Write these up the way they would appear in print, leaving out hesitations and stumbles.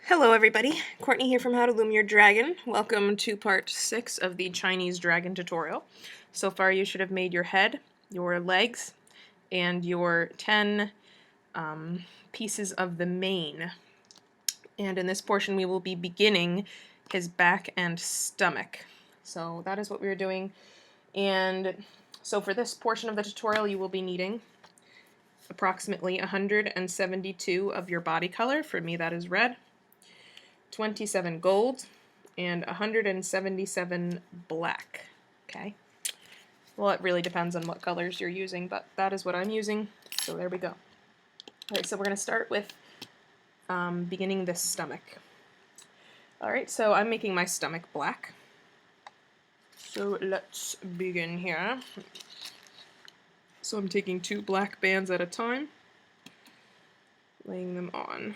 Hello everybody, Courtney here from How to Loom Your Dragon. Welcome to part 6 of the Chinese dragon tutorial. So far you should have made your head, your legs, and your 10 pieces of the mane. And in this portion we will be beginning his back and stomach. So that is what we are doing. And so for this portion of the tutorial you will be needing approximately 172 of your body color. For me that is red. 27 gold, and 177 black. Okay. Well, it really depends on what colors you're using, but that is what I'm using. So there we go. Alright, so we're going to start with beginning the stomach. Alright, so I'm making my stomach black. So let's begin here. So I'm taking 2 black bands at a time, laying them on.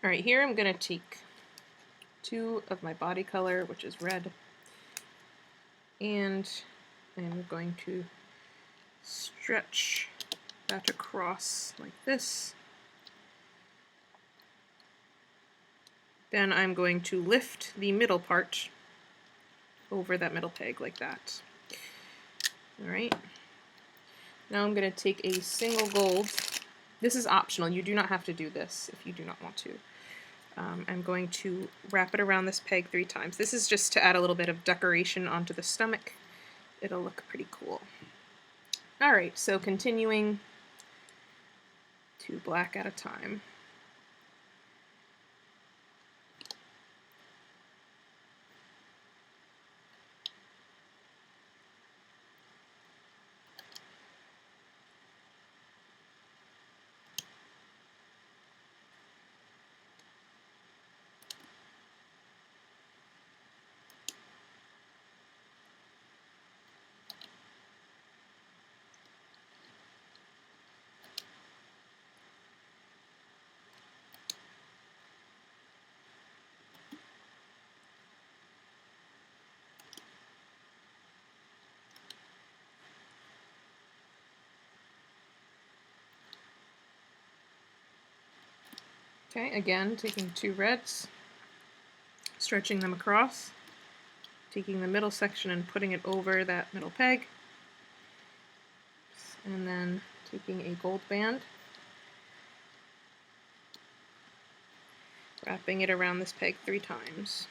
Alright, here I'm going to take 2 of my body color, which is red, and I'm going to stretch that across like this. Then I'm going to lift the middle part over that middle peg like that. Alright. Now I'm going to take a single gold. This is optional. You do not have to do this if you do not want to. I'm going to wrap it around this peg 3 times. This is just to add a little bit of decoration onto the stomach. It'll look pretty cool. Alright, so continuing 2 black at a time. Okay, again, taking 2 reds, stretching them across, taking the middle section and putting it over that middle peg, and then taking a gold band, wrapping it around this peg 3 times.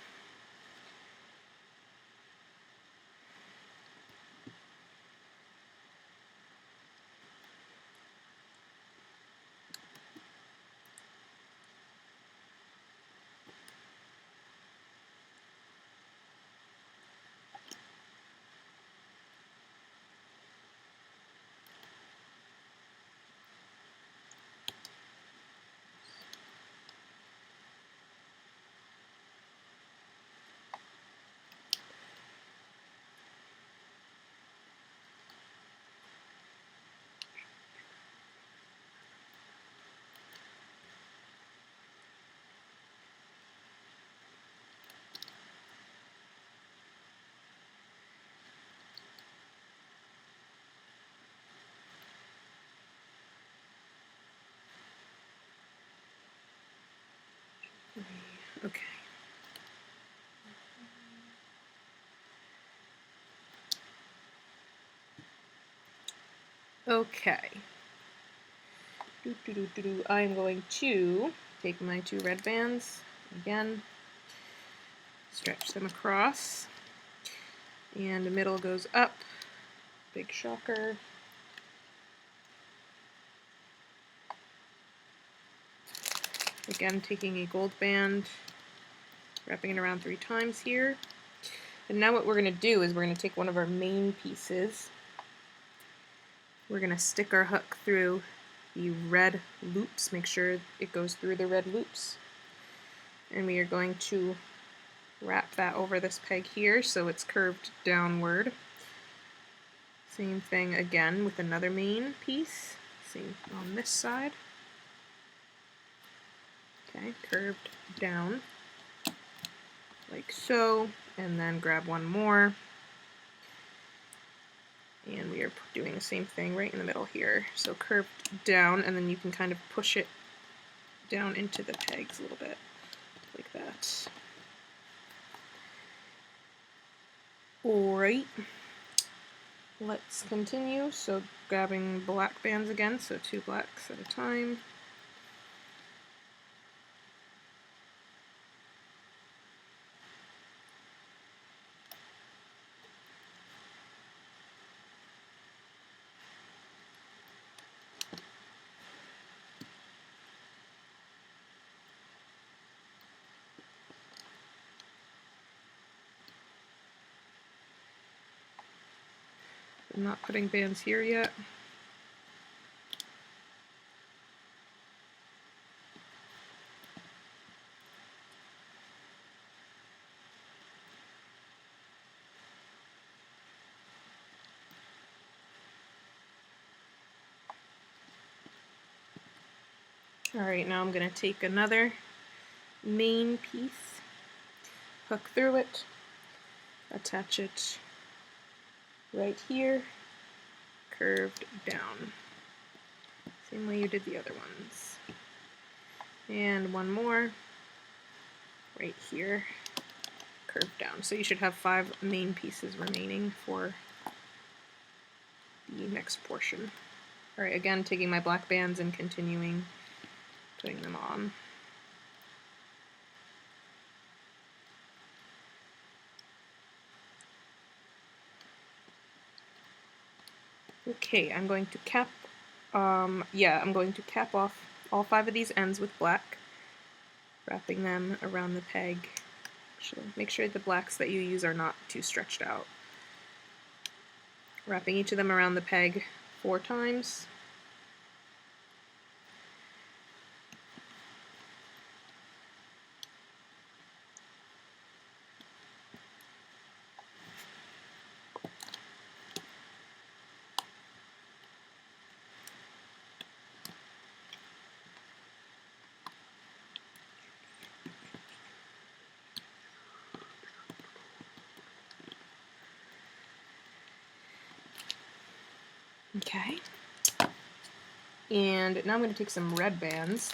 Okay. Okay. I'm going to take my 2 red bands, again, stretch them across, and the middle goes up, big shocker. Again, taking a gold band, Wrapping it around 3 times here. And now what we're going to do is we're going to take one of our main pieces. We're going to stick our hook through the red loops. Make sure it goes through the red loops. And we are going to wrap that over this peg here so it's curved downward. Same thing again with another main piece. Same on this side. Okay, curved down like so, and then grab one more. And we are doing the same thing right in the middle here. So curved down, and then you can kind of push it down into the pegs a little bit, like that. Alright, let's continue. So grabbing black bands again, so 2 blacks at a time. I'm not putting bands here yet. Alright, now I'm going to take another main piece, hook through it, attach it right here, curved down. Same way you did the other ones. And one more right here, curved down. So you should have 5 main pieces remaining for the next portion. Alright, again taking my black bands and continuing putting them on. Okay, I'm going to cap off all 5 of these ends with black, wrapping them around the peg. So make sure the blacks that you use are not too stretched out. Wrapping each of them around the peg 4 times. Okay. And now I'm going to take some red bands,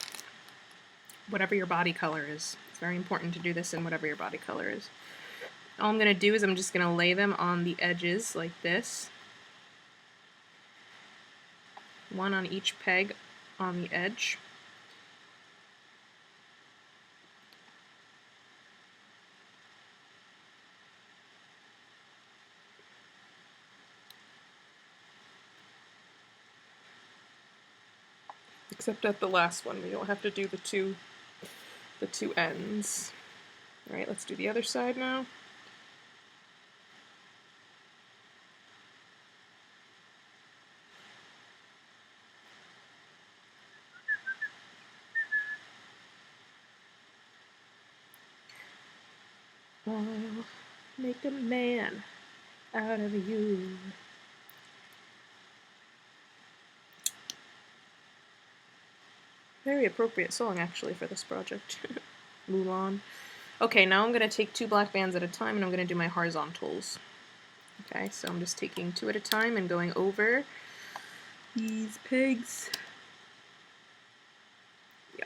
whatever your body color is. It's very important to do this in whatever your body color is. All I'm going to do is I'm just going to lay them on the edges like this. One on each peg on the edge. Except at the last one, we don't have to do the two ends. Alright, let's do the other side now. I'll make a man out of you. Very appropriate song, actually, for this project. Mulan. Okay, now I'm going to take 2 black bands at a time, and I'm going to do my horizontals. Okay, so I'm just taking 2 at a time and going over these pegs. Yeah.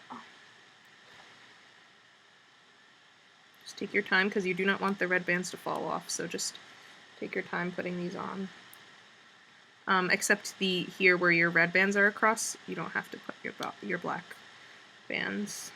Just take your time, because you do not want the red bands to fall off, so just take your time putting these on. Except here where your red bands are across, you don't have to put your black bands.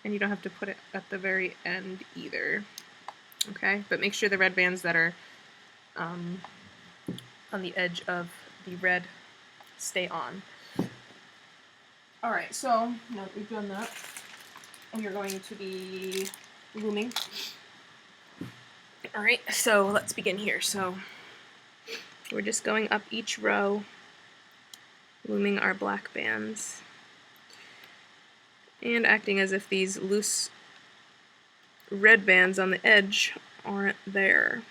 and you don't have to put it at the very end either. Okay, but make sure the red bands that are on the edge of the red stay on. Alright, so now that we've done that, you're going to be looming. Alright, so let's begin here. So we're just going up each row, looming our black bands, and acting as if these loose red bands on the edge aren't there.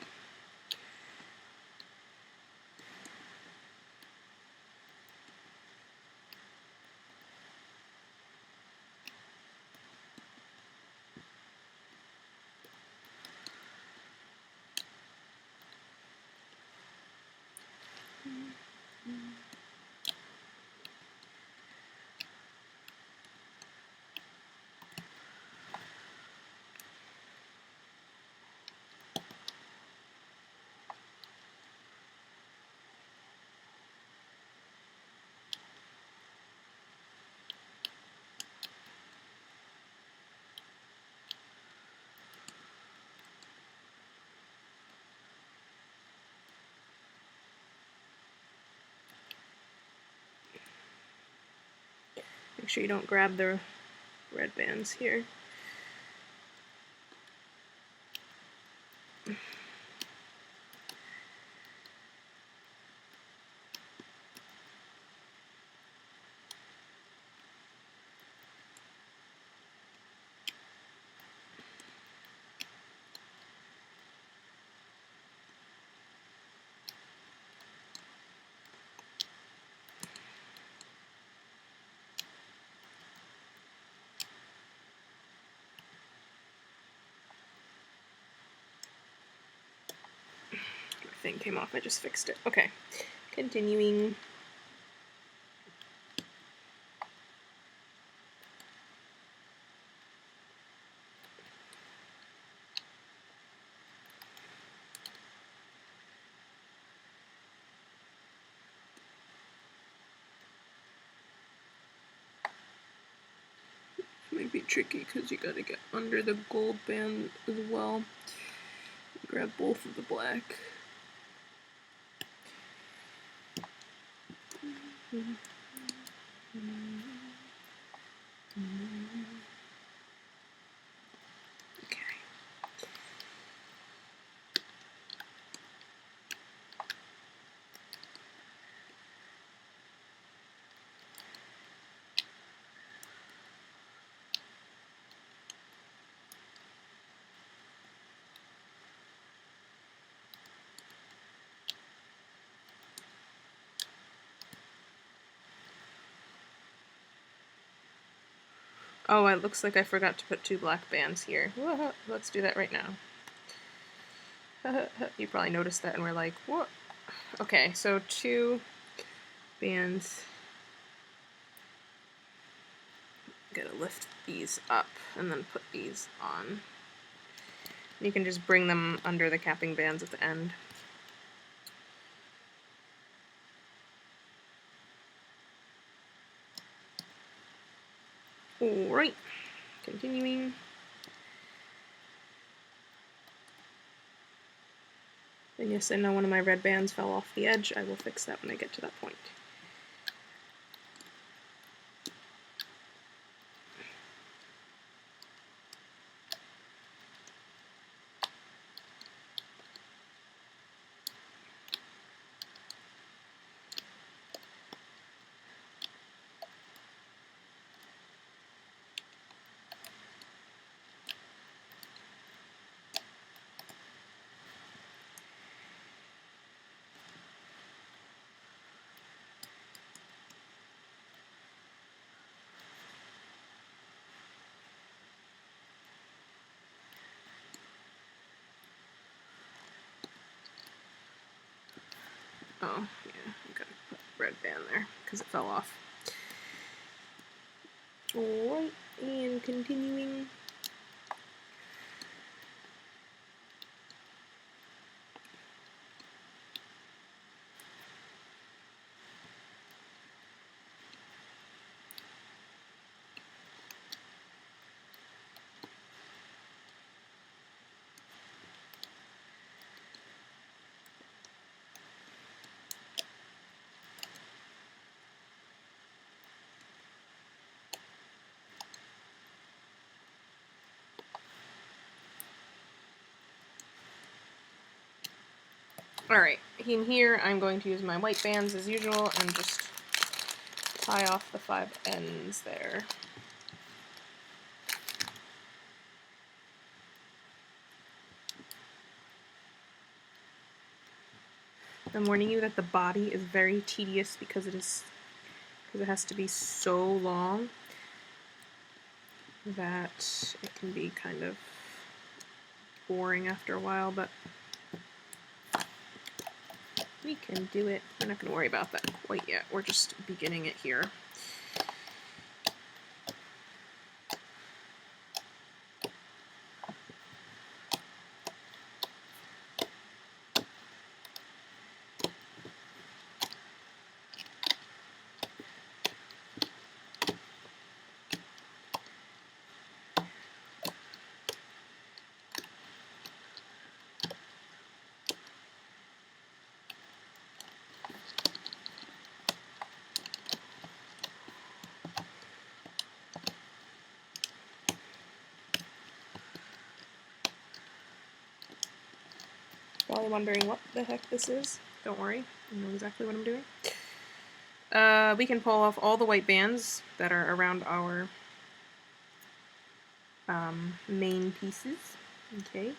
Make sure you don't grab the red bands here. Thing came off, I just fixed it. Okay, continuing. Might be tricky because you gotta get under the gold band as well. Grab both of the black. Okay. Oh, it looks like I forgot to put 2 black bands here. Whoa, let's do that right now. You probably noticed that and we're like, what? Okay, so 2 bands. Gotta lift these up and then put these on. You can just bring them under the capping bands at the end. Alright, continuing. And yes, I know one of my red bands fell off the edge. I will fix that when I get to that point. Oh, yeah, I gotta put red band there because it fell off. Alright, and continuing. Alright, in here I'm going to use my white bands as usual and just tie off the 5 ends there. I'm warning you that the body is very tedious because it has to be so long that it can be kind of boring after a while, but we can do it. We're not going to worry about that quite yet. We're just beginning it here. Probably wondering what the heck this is. Don't worry, I know exactly what I'm doing. We can pull off all the white bands that are around our main pieces. Okay.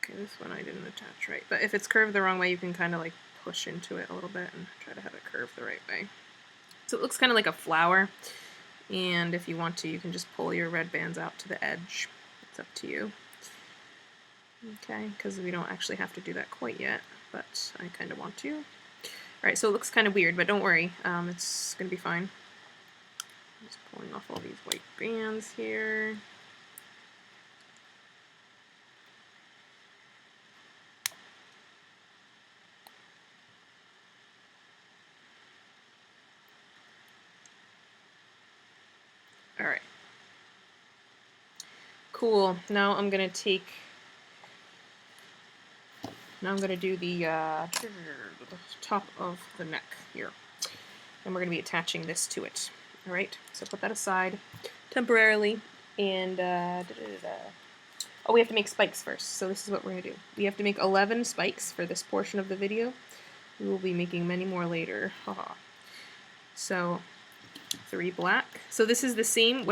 Okay, this one I didn't attach right, but if it's curved the wrong way, you can kind of like push into it a little bit and try to have it curved the right way. So it looks kind of like a flower, and if you want to, you can just pull your red bands out to the edge. It's up to you. Okay, because we don't actually have to do that quite yet, but I kind of want to. Alright, so it looks kind of weird, but don't worry, it's going to be fine. I'm just pulling off all these white bands here. Alright. Cool. Now I'm going to do the top of the neck here. And we're going to be attaching this to it. Alright, so put that aside temporarily. And, oh, we have to make spikes first. So this is what we're going to do. We have to make 11 spikes for this portion of the video. We will be making many more later. Haha. So 3 black. So this is the same,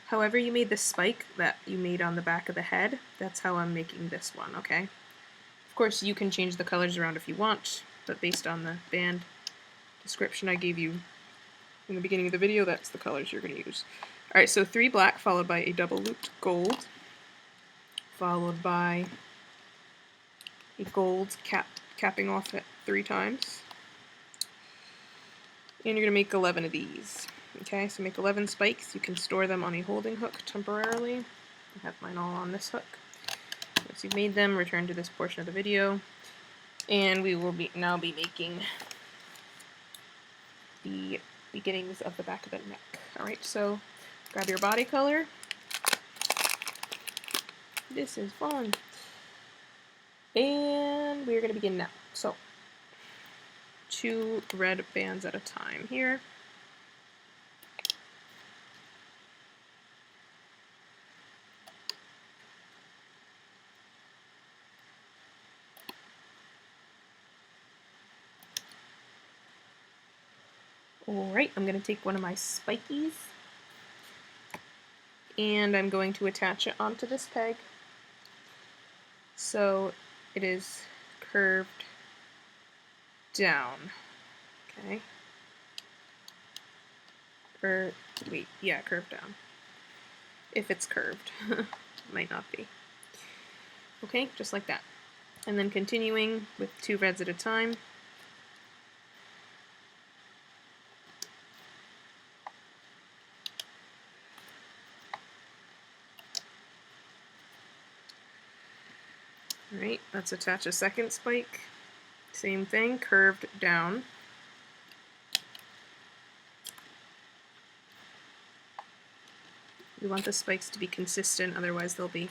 however you made the spike that you made on the back of the head, that's how I'm making this one, okay? Of course, you can change the colors around if you want, but based on the band description I gave you in the beginning of the video, that's the colors you're going to use. Alright, so 3 black followed by a double looped gold, followed by a gold capping off it 3 times. And you're going to make 11 of these. Okay, so make 11 spikes. You can store them on a holding hook temporarily. I have mine all on this hook. Once you've made them, return to this portion of the video. And we will now be making the beginnings of the back of the neck. Alright, so grab your body color. This is fun. And we're going to begin now. So, 2 red bands at a time here. Alright, I'm going to take one of my spikies and I'm going to attach it onto this peg so it is curved down. Okay. Or, wait, yeah, curved down. If it's curved. Might not be. Okay, just like that. And then continuing with 2 reds at a time. Alright, let's attach a second spike. Same thing, curved down. We want the spikes to be consistent, otherwise they'll be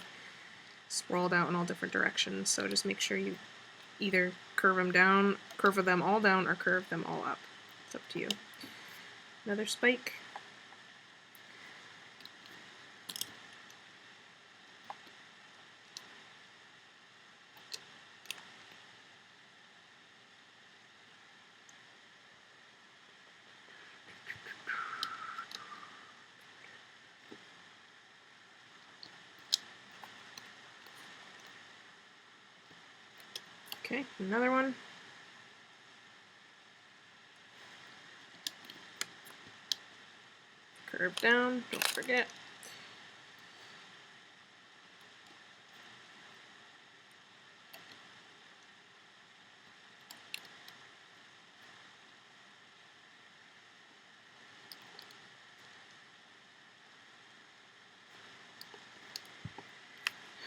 sprawled out in all different directions. So just make sure you either curve them all down, or curve them all up. It's up to you. Another spike. Okay, another one. Curve down, don't forget.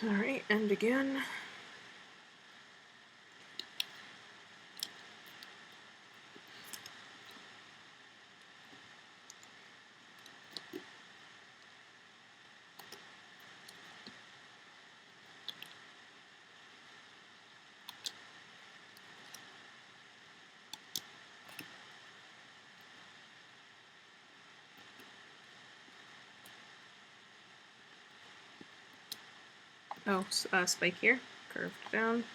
Alright, and again. Oh, spike here, curved down.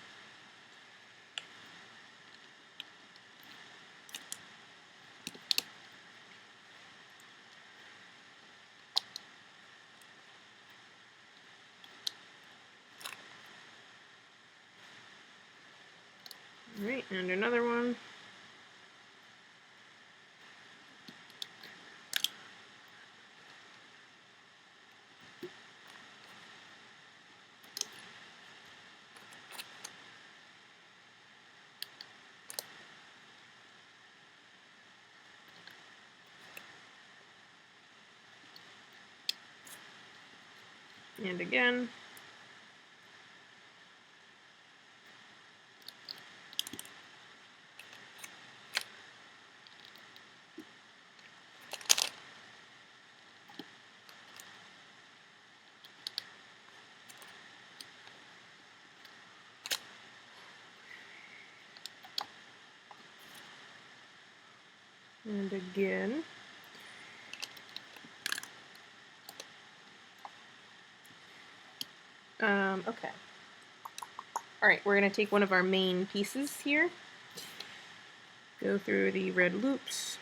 Alright, and another one. And again. And again. Okay. Alright, we're going to take one of our main pieces here, go through the red loops,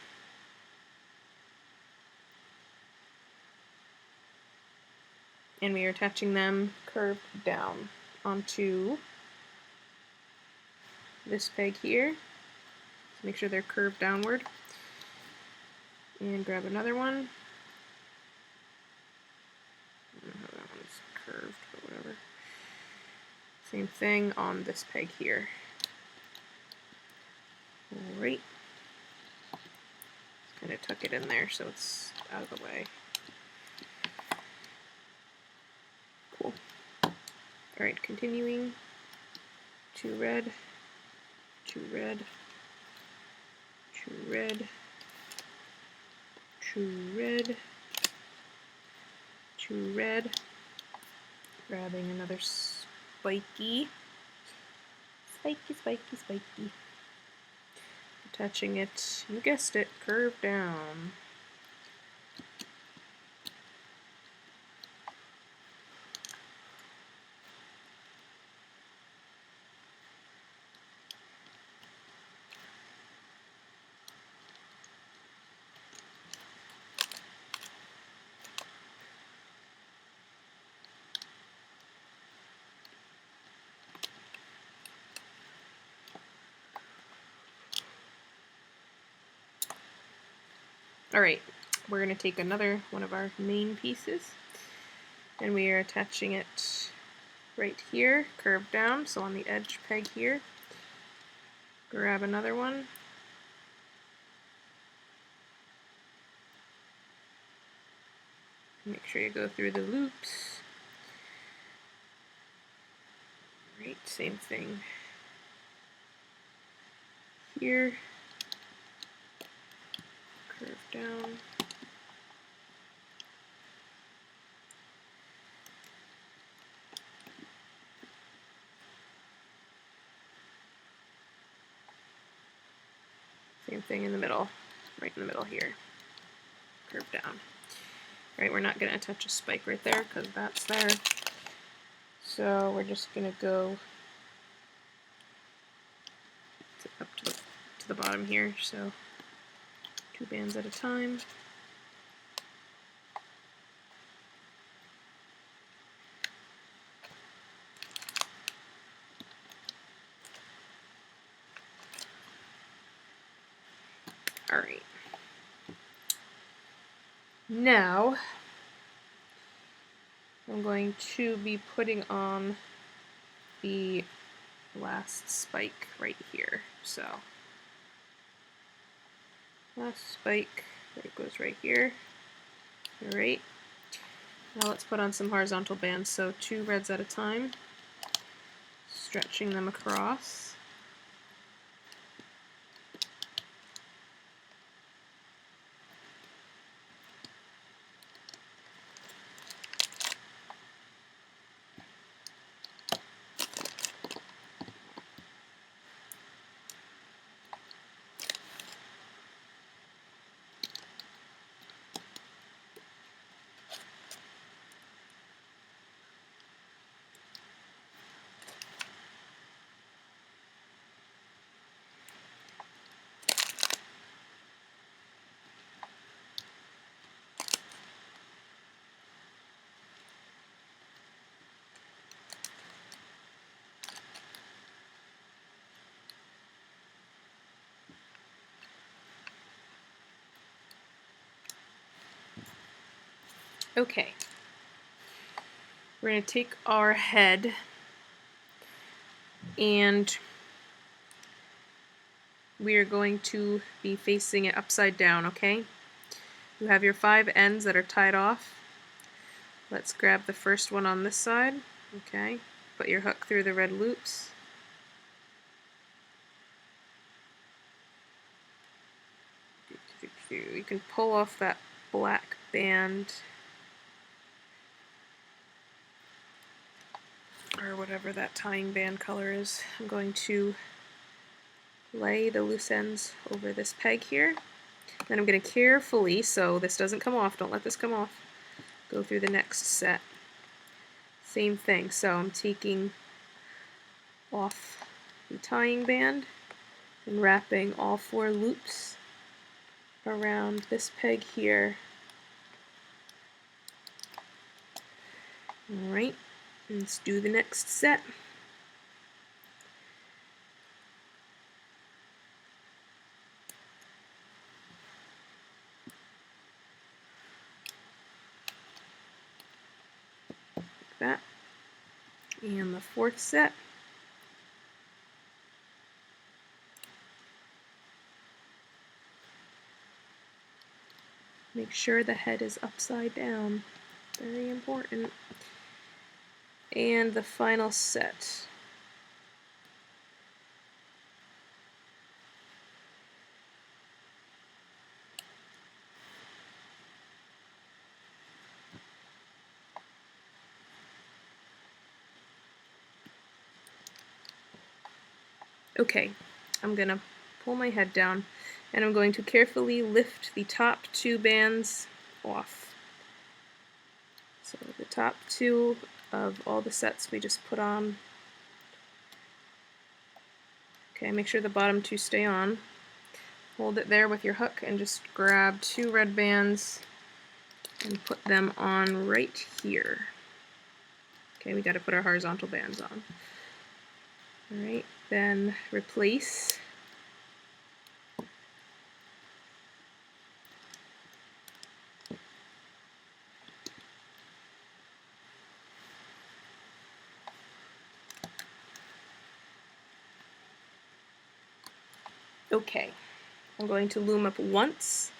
and we are attaching them curved down onto this peg here. So make sure they're curved downward. And grab another one. I don't know how that one's curved, but whatever. Same thing on this peg here. Alright. Just kind of tuck it in there so it's out of the way. Cool. Alright, continuing. 2 red, 2 red, 2 red, 2 red, 2 red. Grabbing another spiky. Spiky, spiky, spiky. Attaching it, you guessed it, curved down. Alright, we're going to take another one of our main pieces, and we are attaching it right here, curved down, so on the edge peg here. Grab another one. Make sure you go through the loops. Right, same thing. here, curve down. Same thing in the middle, right in the middle here, curve down. Right, we're not going to touch a spike right there because that's there. So we're just going to go up to the bottom here, so 2 bands at a time. Alright. Now, I'm going to be putting on the last spike right here. So, last spike, it goes right here. Alright. Now let's put on some horizontal bands. So 2 reds at a time, stretching them across. Okay, we're going to take our head and we are going to be facing it upside down, okay? You have your 5 ends that are tied off. Let's grab the first one on this side, okay? Put your hook through the red loops. You can pull off that black band or whatever that tying band color is. I'm going to lay the loose ends over this peg here. Then I'm going to carefully, so this doesn't come off, don't let this come off, go through the next set. Same thing, so I'm taking off the tying band and wrapping all 4 loops around this peg here. Alright, let's do the next set. Like that. And the 4th set. Make sure the head is upside down. Very important. And the final set. Okay, I'm going to pull my head down and I'm going to carefully lift the top 2 bands off. So the top 2 of all the sets we just put on. Okay, make sure the bottom 2 stay on. Hold it there with your hook and just grab 2 red bands and put them on right here. Okay, we got to put our horizontal bands on. Alright, then replace. Okay, I'm going to loom up once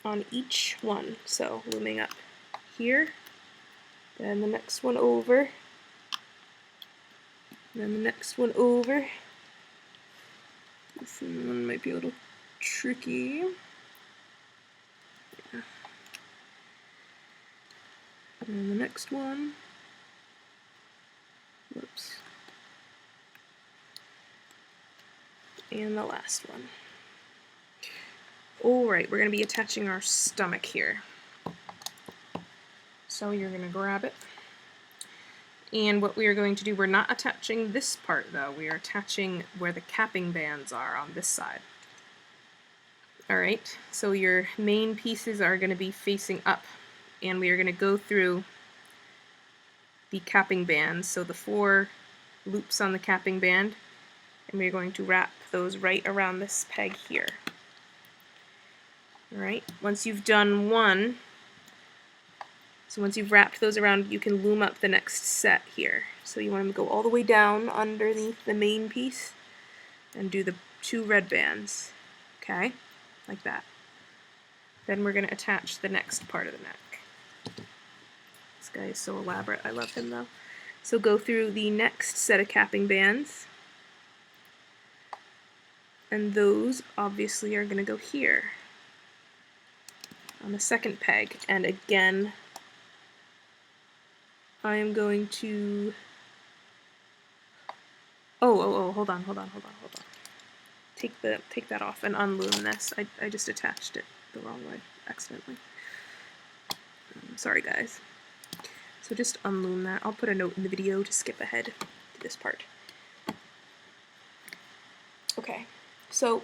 on each one. So looming up here, then the next one over, then the next one over, This one might be a little tricky. Yeah. And the next one. Whoops. And the last one. Alright, we're going to be attaching our stomach here. So you're going to grab it. And what we are going to do, we're not attaching this part though, we are attaching where the capping bands are on this side. Alright, so your main pieces are going to be facing up, and we are going to go through the capping bands, so the 4 loops on the capping band, and we're going to wrap those right around this peg here. Alright, once you've done one, so once you've wrapped those around, you can loom up the next set here. So you want to go all the way down underneath the main piece and do the 2 red bands. Okay? Like that. Then we're going to attach the next part of the neck. This guy is so elaborate. I love him though. So go through the next set of capping bands. And those obviously are going to go here on the second peg. And again, I am going to... hold on. Take that off and unloom this. I just attached it the wrong way, accidentally. Sorry guys. So just unloom that. I'll put a note in the video to skip ahead to this part. Okay, so...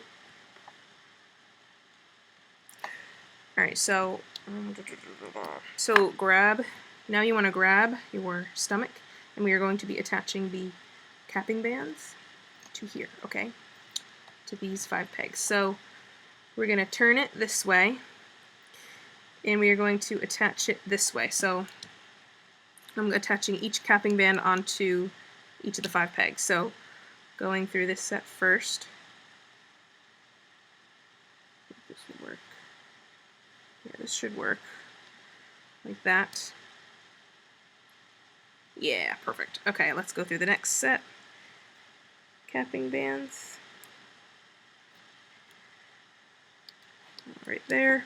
Alright, so grab... Now you want to grab your stomach, and we are going to be attaching the capping bands to here, okay? To these 5 pegs. So we're going to turn it this way, and we are going to attach it this way. So I'm attaching each capping band onto each of the 5 pegs. So going through this set first. I think this will work. Yeah, this should work. Like that. Yeah, perfect. Okay, let's go through the next set. Capping bands. Right there.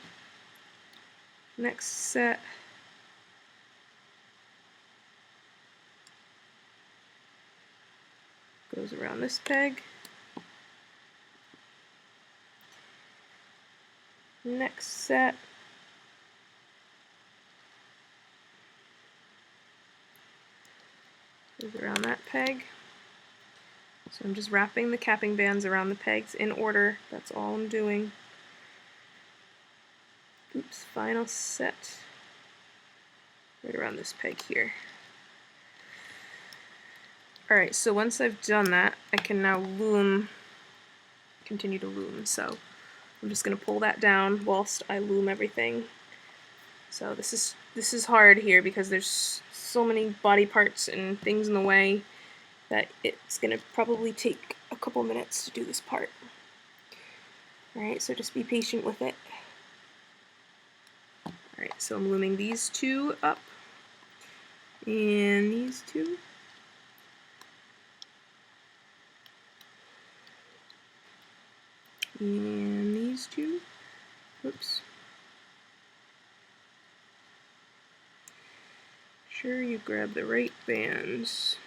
Next set. Goes around this peg. Next set. Goes around that peg. So I'm just wrapping the capping bands around the pegs in order. That's all I'm doing. Oops, final set. Right around this peg here. Alright, so once I've done that, I can now continue to loom. So I'm just going to pull that down whilst I loom everything. So this is hard here because there's so many body parts and things in the way that it's going to probably take a couple minutes to do this part. Alright, so just be patient with it. Alright, so I'm looming these 2 up, and these 2. And these 2. Whoops. Sure you grab the right bands.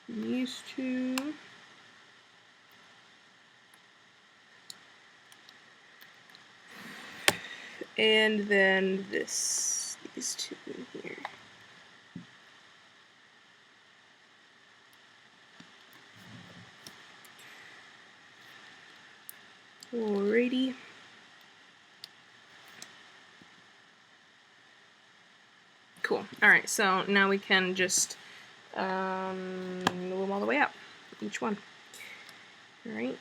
And these 2. And then these 2 in here. Alrighty. Cool. Alright, so now we can just loom all the way up, each one. Alright.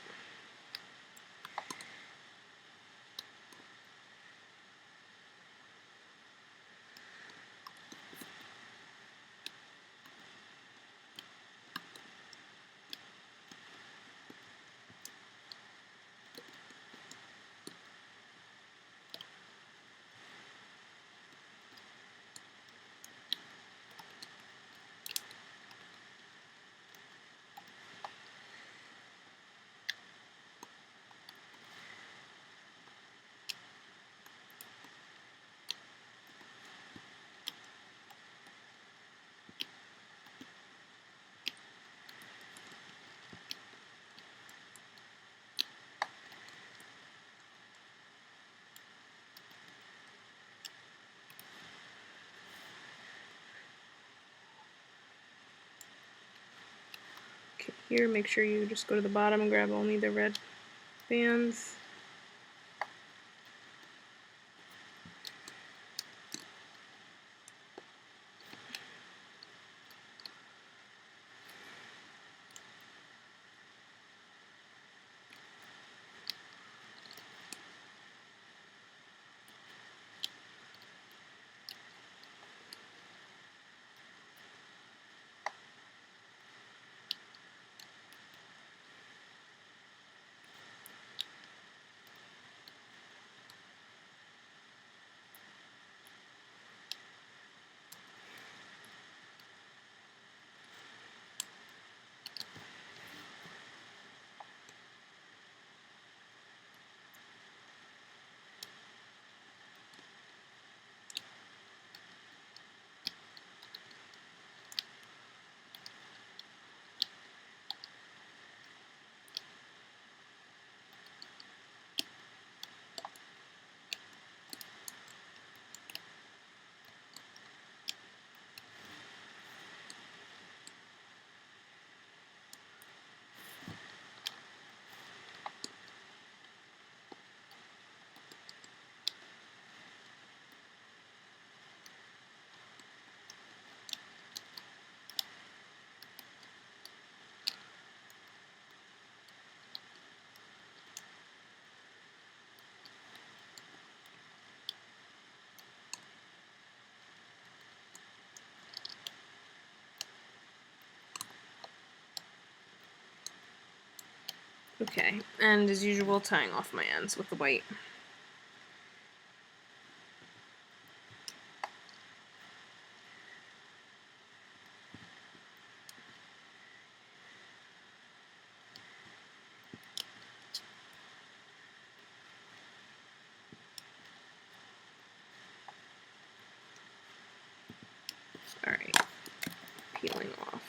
here, make sure you just go to the bottom and grab only the red bands. Okay, and as usual, tying off my ends with the white. Alright, peeling off.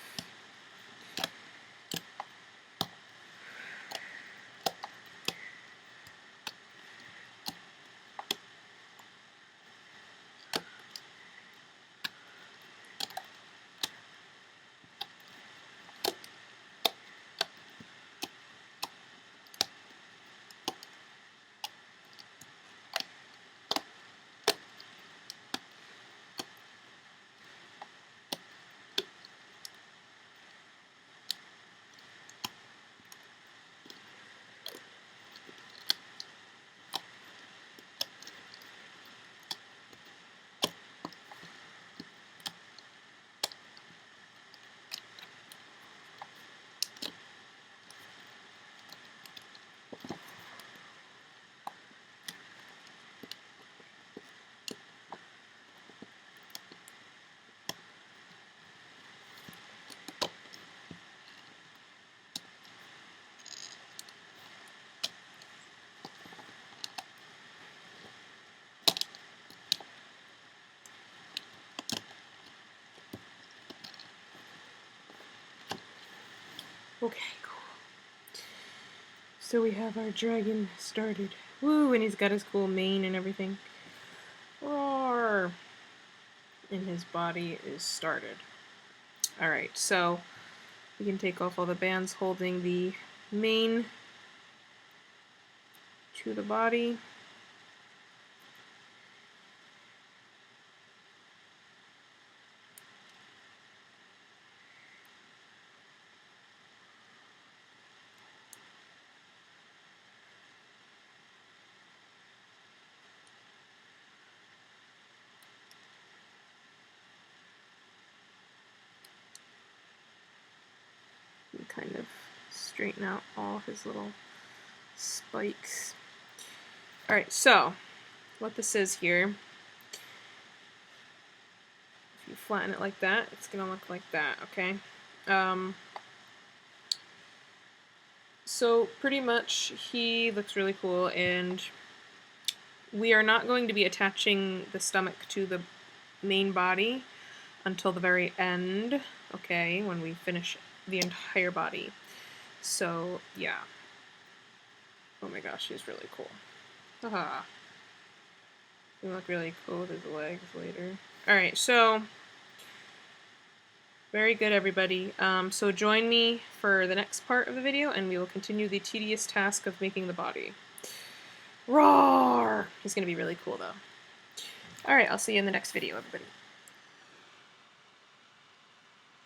Okay, cool. So we have our dragon started. Woo, and he's got his cool mane and everything. Roar! And his body is started. Alright, so we can take off all the bands holding the mane to the body. And kind of straighten out all his little spikes. Alright, so what this is here, if you flatten it like that, it's going to look like that, okay? So pretty much he looks really cool, and we are not going to be attaching the stomach to the main body until the very end, okay, when we finish the entire body. So, yeah. Oh my gosh, he's really cool. Haha. He look really cool with his legs later. Alright, so Very good, everybody. So join me for the next part of the video, and we will continue the tedious task of making the body. Roar! He's going to be really cool, though. Alright, I'll see you in the next video, everybody.